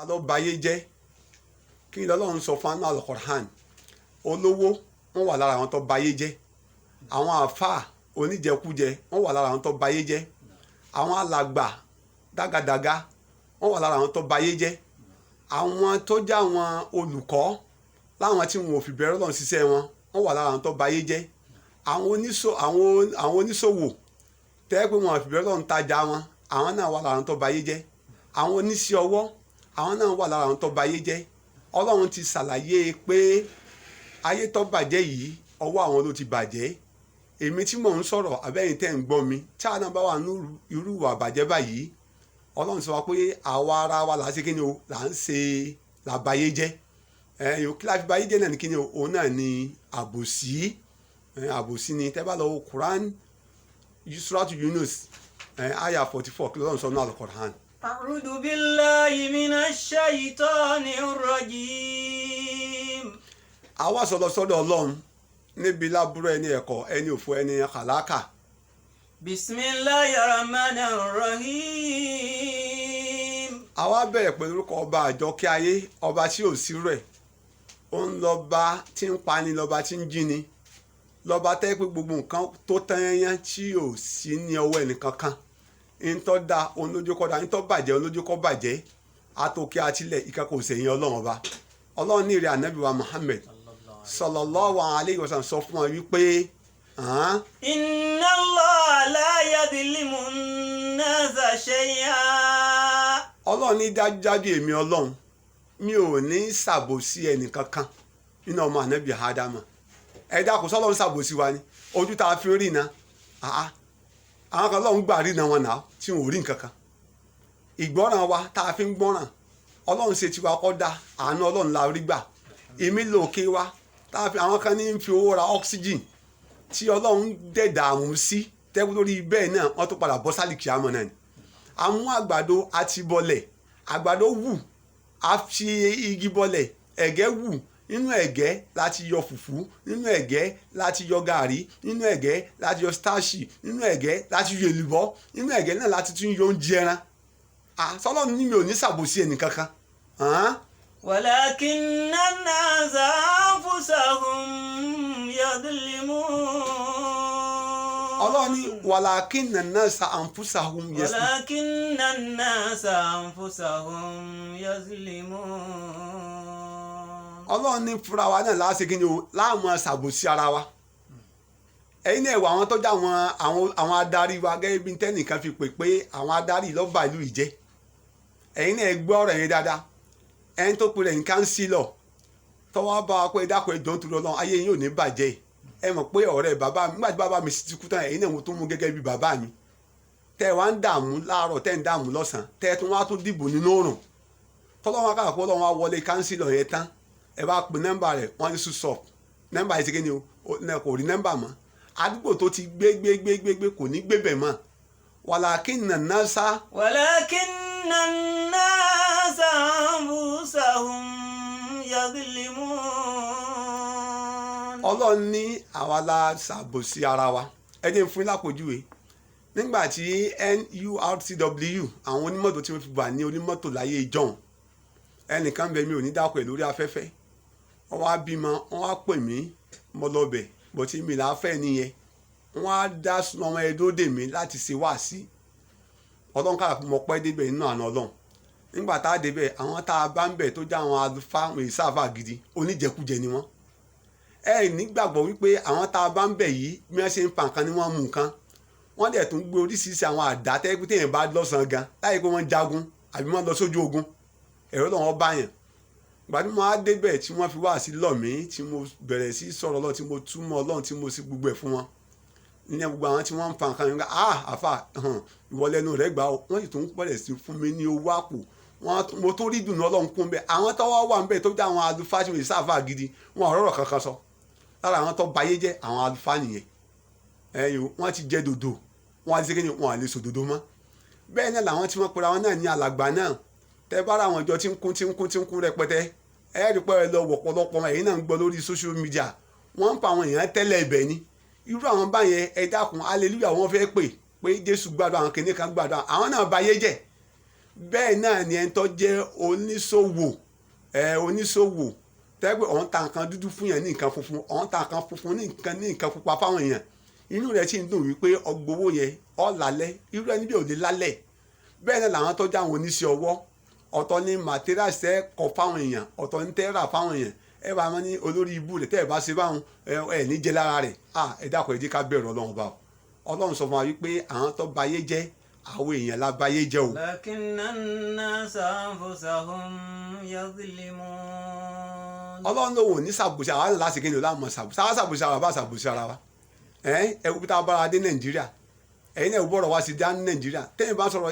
ló bayé jẹ́ kí lọ́lọ́run sọ fún Al-Qur'an olówó wọ́n wà lára àwọn tó bayé jẹ́ àwọn àfáà oníjẹkújẹ wọ́n wà lára àwọn tó bayé jẹ́ àwọn alàgbà dágadága wọ́n wà lára àwọn tó bayé jẹ́ àwọn tó jẹ́ àwọn olùkọ́ láwọn tí wọn ò fi bẹ̀rẹ̀ Ọlọ́run ṣiṣẹ́ wọn wọ́n wà lára àwọn tó bayé jẹ́ àwọn oníṣòwò tẹ́ pé wọn ò fi bẹ̀rẹ̀ Ọlọ́run tajà wọn àwọn náà wà lára àwọn tó bayé jẹ́ àwọn oníṣẹ́ ọwọ́ àwọn náà wà lára àwọn tó bayé jẹ́ Ọlọ́run ti ṣàlàyé pé ayé tó bàjẹ́ yìí ọwọ́ àwọn ló ti bàjẹ́ èmi tí mò ń sọ̀rọ̀ abẹ́yìn tẹ́ ń gbọ́ mi tí àwọn náà bá wà ní irú ìwà bàjẹ́ báyìí Ọlọ́run sọ pé àwa ara wa là ń ṣe kíni o là ń ṣe làbáyé jẹ́ kí la fi báyé jẹ́ náà ní kíni o òun náà ni àbòsí àbòsí ni tẹ́ bá lọ Quran Suratu Yunus aya 44 kí lọ́run sọ ní Al-Qur'an. A'udhu billahi minash shaitanir rajim. àwa sọ̀rọ̀ sọ́dọ̀ Ọlọ́run níbi lábúrò ẹni ẹ̀kọ́ ẹni òfò ẹni kàlákà. Bismillahir rahmanir rahim. àwa bẹ̀rẹ̀ pẹ̀lú orúkọ ọba àjọkẹ́ ayé ọba tí ò sí rẹ̀ ó ń lọ́ba tí ń pani lọ́ba tí ń jíni lọ́ba tẹ́ pé gbogbo nǹkan tó tẹ́yẹ́yẹ́ tí ò sí ní ọwọ́ ẹnìkankan ntọ́ da olójókọ́ da ntọ́ bàjẹ́ olójókọ́ bàjẹ́ àtòkè àtìlẹ̀ ìkẹ́kọ̀ọ́ òsèyìn Ọlọ́run ọba Ọlọ́run ní ìrẹ́ ànábì wa Muhammad sallallahu alayhi wa sallam sọ fún wa wípé. Inna Allaha la yadhlimu an-nasa shay'an. Ọlọ́run ní dájúdájú èmi Ọlọ́run mi ò ní ṣàbòsí ẹnìkankan nínú ọmọ ànábì Ádámù ẹ dákun sọ́lọ́run ṣàbòsí wa ni ojú tá a fi rí iná àwọn kan Ọlọ́run gbà rí iná wọn náà tí wọn ò rí nǹkan kan ìgbọ́ràn wa tá a fi ń gbọ́ràn Ọlọ́run ṣe tiwa kọ́ da àánú Ọlọ́run la rí gbà èmi lòkè wa tá a fi àwọn kan ní fi owó ra oxygen tí Ọlọ́run dẹ̀ dààmú sí tẹ́kù lórí bẹ́ẹ̀ náà wọ́n tó padà bọ́ sálì kìámọ̀ náà ni àwọn àgbàdo àti bọlẹ̀ àgbàdo wù á fi igi bọlẹ̀ ẹ̀gẹ́ wù nínú ẹ̀gẹ́ láti yọ fùfú nínú ẹ̀gẹ́ láti yọ gàrí nínú ẹ̀gẹ́ láti yọ stáṣì nínú ẹ̀gẹ́ láti yọ èlùbọ́ nínú ẹ̀gẹ́ náà láti tún yọ oúnjẹ ẹran sọlọ́run ní mi ò ní ṣàbòsí ẹnìkankan. ولكن الناس أنفسهم يظلمون. Ọlọ́run ní ولكن الناس أنفسهم يظلمون. ولكن الناس أنفسهم يظلمون. Ọlọ́run ní fúnra wa náà láti kí ni o láàmú ṣàbòsí ara wa ẹ̀yin náà wọ àwọn tó já àwọn adarí wa gẹ́gẹ́ bí tẹ́nìkan fi pè pé àwọn adarí lọ́ba ìlú ìjẹ́ ẹ̀yin náà gbọ́ ọ̀rọ̀ yẹn dáadáa ẹni tó pe rẹ̀ ní kánsílọ̀ tọ́wọ́ bá wa pé dákun ẹ̀dùn tó lọ́nà ayé yín ò ní bàjẹ́ ẹ mọ̀ pé ọ̀rẹ́ bàbá mi nígbà tí bàbá mi sì ti kú tán ẹ̀yin náà mo tó mú gẹ́gẹ́ bí bàbá mi tẹ́ ẹ wá ń dààmú láàárọ̀ tẹ́ ń dààmú lọ́sàn-án tẹ́ ẹ tún wá tó dìbò nínú òrùn tọ́lọ́wọ́n káàkó lọ́wọ́ wá wọlé kánsílọ̀ yẹn tán ẹ bá pe nọ́mbà rẹ̀ wọ́n ní sùsọ̀ nọ́mbà yìí ti kéde o kò rí nọ́mbà mọ́ àdúgbò tó ti gbé kò ní gbé bẹ̀ mọ́ walakinna nasa. ولكن الناس أنفسهم يظلمون. Ọlọ́run ní àwa la ṣàbòsí ara wa ẹ jẹ́ n fún yín lápòjúwe nígbà tí NURTW àwọn onímọ́tò tí wọ́n fi wà ní onímọ́tò láyé ìjọ́un ẹnìkan bẹ mi ò ní dákọ̀ ẹ̀ lórí afẹ́fẹ́ wọ́n wá bímọ wọ́n wá pè mí mo lọ bẹ̀ bọ̀tí mi là á fẹ́ nìyẹn wọ́n á dá ọmọ ẹ̀dọ́ mi láti ṣe wáàsí Ọlọ́run kára pé mo pẹ́ débẹ̀ nínú àná Ọlọ́run nígbà tá a débẹ̀ àwọn tá a bá ń bẹ̀ tó já àwọn àlùfáà àwọn ìsáfà gidi oníjẹkújẹ ni wọ́n ẹ nígbàgbọ́ wípé àwọn tá a bá ń bẹ̀ yìí bí wọ́n ṣe ń pa nǹkan ni wọ́n mú nǹkan wọ́n dẹ̀ tún gbé oríṣiríṣi àwọn àdá tẹ́gbẹ́ téèyàn bá lọ́sàn-án gan láyé pé wọ́n jagun àbí wọ́n lọ sójú ogun ẹ̀rọ lọ́wọ́ báyàn ìgbà tí mo á débẹ̀ tí wọ́n fi wá sí lọ́mí tí mo bẹ̀rẹ̀ sí sọ̀rọ̀ Ọlọ́run tí mo túmọ̀ Ọlọ́run tí mo sì gbogbo ẹ̀ fún wọn ní gbogbo àwọn tí wọ́n ń fa nǹkan yẹn àfà ìwọlẹ́nu rẹ̀ gbà wọ́n sì tún bẹ̀rẹ̀ sí fún mi ní owó àpò mo tó rí dùnú Ọlọ́run kún bẹ́ẹ̀ àwọn tọ́wọ́ wà ń bẹ̀ tó jẹ́ àwọn àlùfáà tí wọ́n sáfà gidi wọn ọ̀rọ̀ kankan sọ lára àwọn tó bayé jẹ́ àwọn àlùfáà nìyẹn wọ́n ti jẹ́ dòdò wọ́n á ti ṣe wọn à lè sòdòdò mọ́ bẹ́ẹ̀ náà làwọn tí wọ́n pera wọn náà ní alàgbà náà tẹ́ bá ra àwọn ìjọ tí ń kún rẹpẹtẹ ẹ rí pé ẹ lọ wọ̀pọ̀lọpọ̀ ẹ̀yin náà ń gbọ́ lórí social media wọ́n ń pa àwọn èèyàn tẹ́lẹ̀ ibẹ̀ ni irú àwọn báyẹn ẹ dákun hallelujah wọ́n fẹ́ pè pé Jésù gbàdúrà àwọn kìnìún kan gbàdúrà àwọn náà bayé jẹ́ bẹ́ẹ̀ náà ni ẹni tó jẹ́ oníṣòwò oníṣòwò tẹ́gbẹ́ ọ̀hún ta nǹkan dúdú fún yẹn ní nǹkan funfun ọ̀hún ta nǹkan funfun ní nǹkan pupa fáwọn èèyàn inú rẹ̀ sì ń dùn wípé ọgbowó yẹn ọ̀ lálẹ́ irú ẹni bí ò lè lálẹ́ bẹ́ẹ̀ náà làwọn tó jẹ́ àwọn oníṣẹ́ ọwọ́ ọ̀tọ̀ ni materials tẹ́ kọ fáwọn èèyàn ọ̀tọ̀ ni tẹ́ rà fáwọn èèyàn ẹ bá wọn ní olórí ibú rẹ̀ tẹ́ ẹ bá ṣe báwọn ẹ ní jẹ lára rẹ̀ ẹ dákun ẹ jẹ́ ká bẹ̀rù ọlọ́run bá ọlọ́run sọ fún wa wípé àwọn tó bayé jẹ́ àwọn èèyàn la bayé jẹ́ o. lakinna an-nasa anfusahum yazlimun. ọlọ́run ló wò ní ṣàbùsí àwa láti kéde láàmú ṣàbùsí àwa ṣàbùsí ara bá ṣàbùsí ara wa ẹ wò bí tá a bára dé nàìjíríà ẹ̀yin náà bọ̀rọ̀ wá sí dá ní nàìjíríà tẹ́yìn bá sọ̀rọ̀